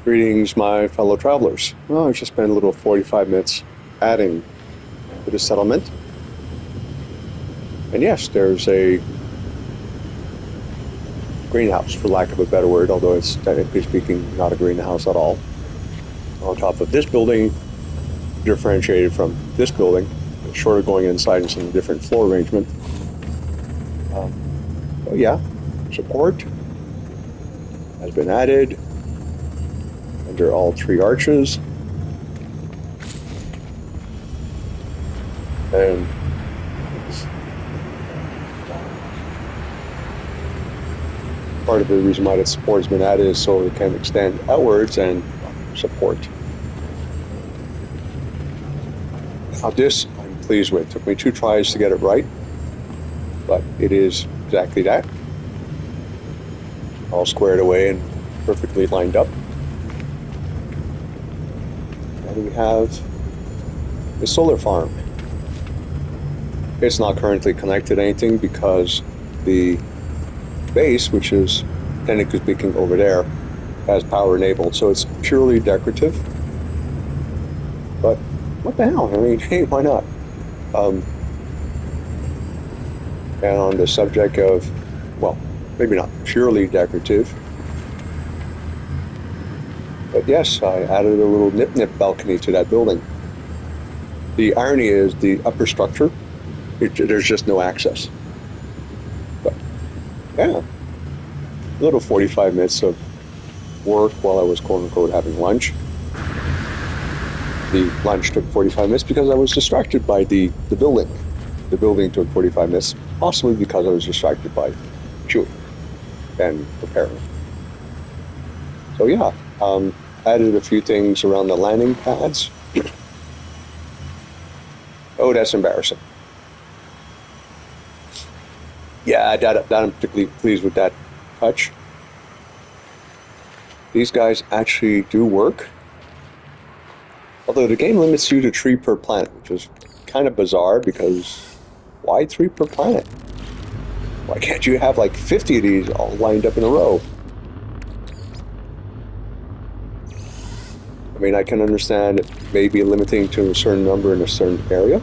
Greetings, my fellow travelers. Well, I've just spent a little 45 minutes adding to the settlement. And yes, there's a greenhouse, for lack of a better word, although it's technically speaking not a greenhouse at all. On top of this building, differentiated from this building, short of going inside in some different floor arrangement. So yeah, support has been added under all three arches. And part of the reason why that support has been added is so it can extend outwards and support. Now this I'm pleased with. It took me 2 tries to get it right, but it is exactly that. All squared away and perfectly lined up. And we have the solar farm. It's not currently connected to anything because the base, which is technically speaking over there, has power enabled, so it's purely decorative. But what the hell? I mean, hey, why not? And on the subject of, well, maybe not purely decorative, but yes, I added a little nip-nip balcony to that building. The irony is the upper structure, there's just no access. But yeah, a little 45 minutes of work while I was quote-unquote having lunch. The lunch took 45 minutes because I was distracted by the building. The building took 45 minutes, possibly because I was distracted by chewing and preparing. So yeah, added a few things around the landing pads. Oh, that's embarrassing. Yeah, that I'm particularly pleased with that touch. These guys actually do work. Although the game limits you to 3 per planet, which is kind of bizarre because why 3 per planet? Why can't you have like 50 of these all lined up in a row? I mean, I can understand it may be limiting to a certain number in a certain area.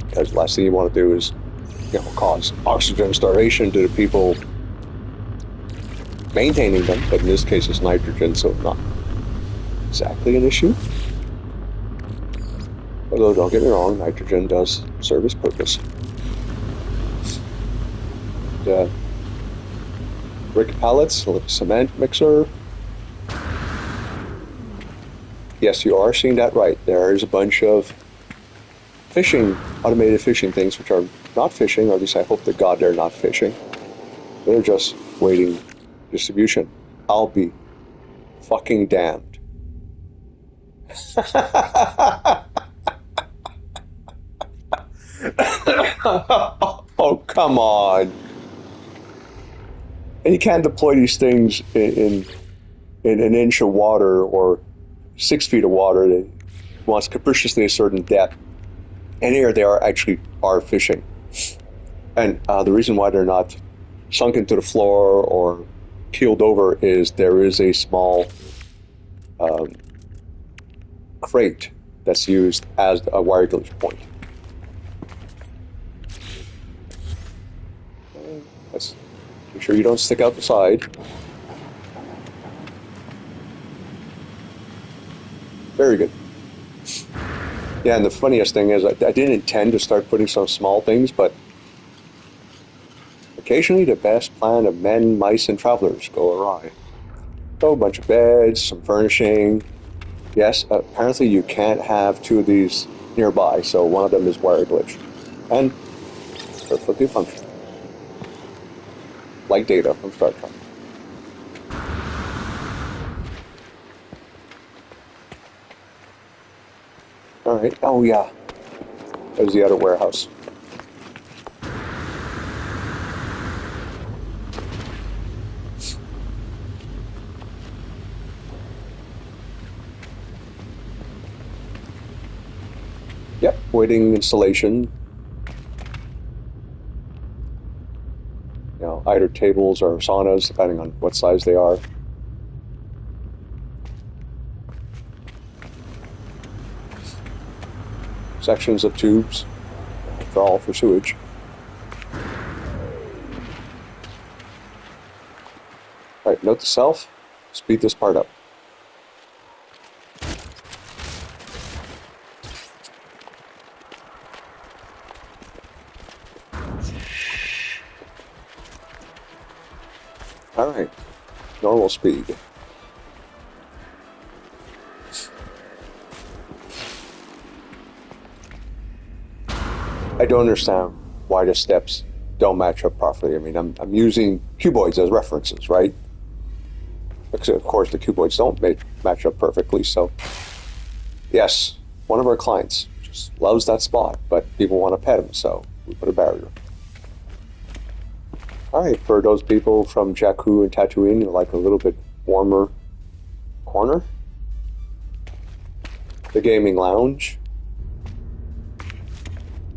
Because the last thing you want to do is, cause oxygen starvation to the people maintaining them. But in this case, it's nitrogen, so not exactly an issue. Although, don't get me wrong, nitrogen does serve its purpose. The brick pallets, a little cement mixer. Yes, you are seeing that right. There is a bunch of automated fishing things, which are not fishing, or at least I hope to God they're not fishing. They're just waiting distribution. I'll be fucking damned. Oh, come on. And you can't deploy these things in an inch of water or 6 feet of water that wants capriciously a certain depth. And here they actually are fishing. And the reason why they're not sunk into the floor or keeled over is there is a small crate that's used as a wire glitch point. Let's make sure you don't stick out the side. Very good. Yeah, and the funniest thing is I didn't intend to start putting some small things, but occasionally the best plan of men, mice, and travelers go awry. So a bunch of beds, some furnishing. Yes, apparently you can't have 2 of these nearby, so one of them is wire glitched. And perfectly functional. Like Data from Star Trek. Alright, oh yeah. There's the other warehouse. Yep, waiting installation. Either tables or saunas, depending on what size they are. sections of tubes. They're all for sewage. Alright, note to self, speed this part up. Alright, normal speed. I don't understand why the steps don't match up properly. I mean, I'm using cuboids as references, right? Because of course the cuboids don't match up perfectly, so yes, one of our clients just loves that spot, but people want to pet him, so we put a barrier. Alright, for those people from Jakku and Tatooine who like a little bit warmer corner, the gaming lounge,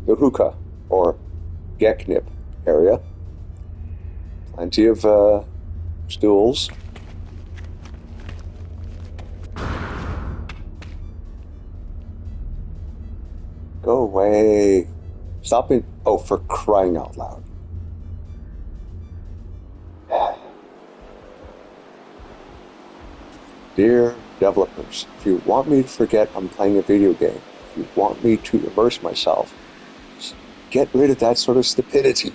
the hookah or geknip area, plenty of stools. Go away. Stop it. Oh, for crying out loud. Dear developers, if you want me to forget I'm playing a video game, if you want me to immerse myself, just get rid of that sort of stupidity.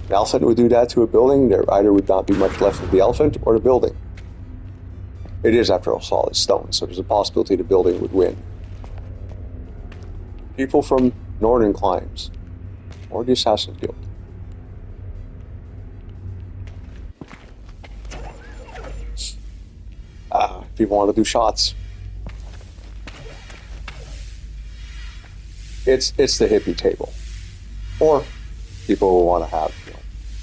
An elephant would do that to a building, there either would not be much left of the elephant or the building. It is, after all, solid stone, so there's a possibility the building would win. People from northern climes, or the Assassin Guild. People want to do shots. It's the hippie table. Or people who want to have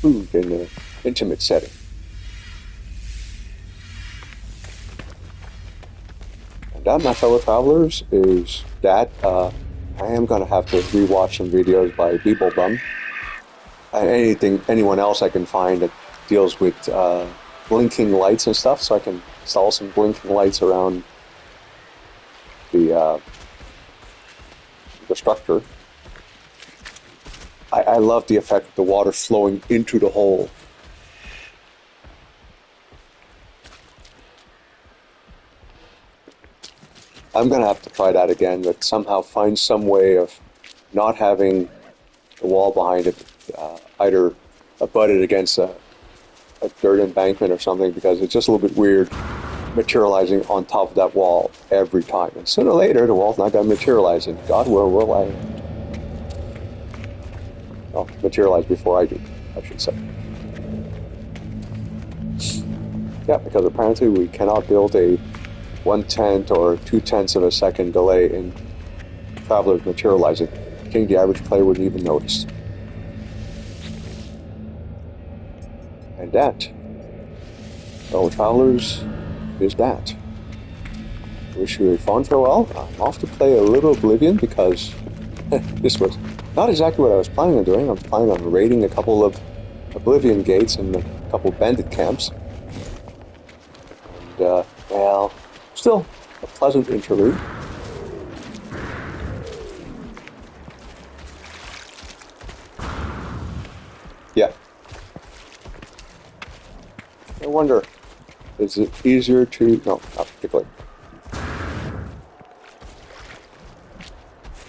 food in an intimate setting. And that, my fellow travelers, is that I am going to have to rewatch some videos by Beeblebum. And anyone else I can find that deals with blinking lights and stuff, so I can install some blinking lights around the structure. I love the effect of the water flowing into the hole. I'm going to have to try that again, but somehow find some way of not having the wall behind it either abutted against a dirt embankment or something, because it's just a little bit weird materializing on top of that wall every time. And sooner or later, the wall's not going to materialize, and God will I materialize before I do, I should say. Yeah, because apparently we cannot build a 1/10 or 2/10 of a second delay in travelers materializing. I think the average player wouldn't even notice. And that, fellow travelers, is that. I wish you a fond farewell. I'm off to play a little Oblivion because this was not exactly what I was planning on doing. I'm planning on raiding a couple of Oblivion gates and a couple bandit camps. And, well, still a pleasant interlude. Yeah. I wonder, is it easier to... No, not particularly.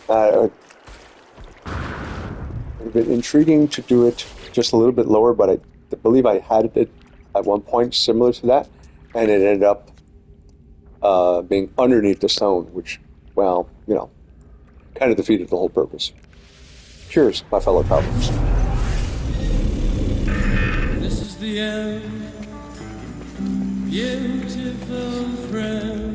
It would have been intriguing to do it just a little bit lower, but I believe I had it at one point similar to that, and it ended up being underneath the stone, which, well, kind of defeated the whole purpose. Cheers, my fellow travelers. This is the end, beautiful friend.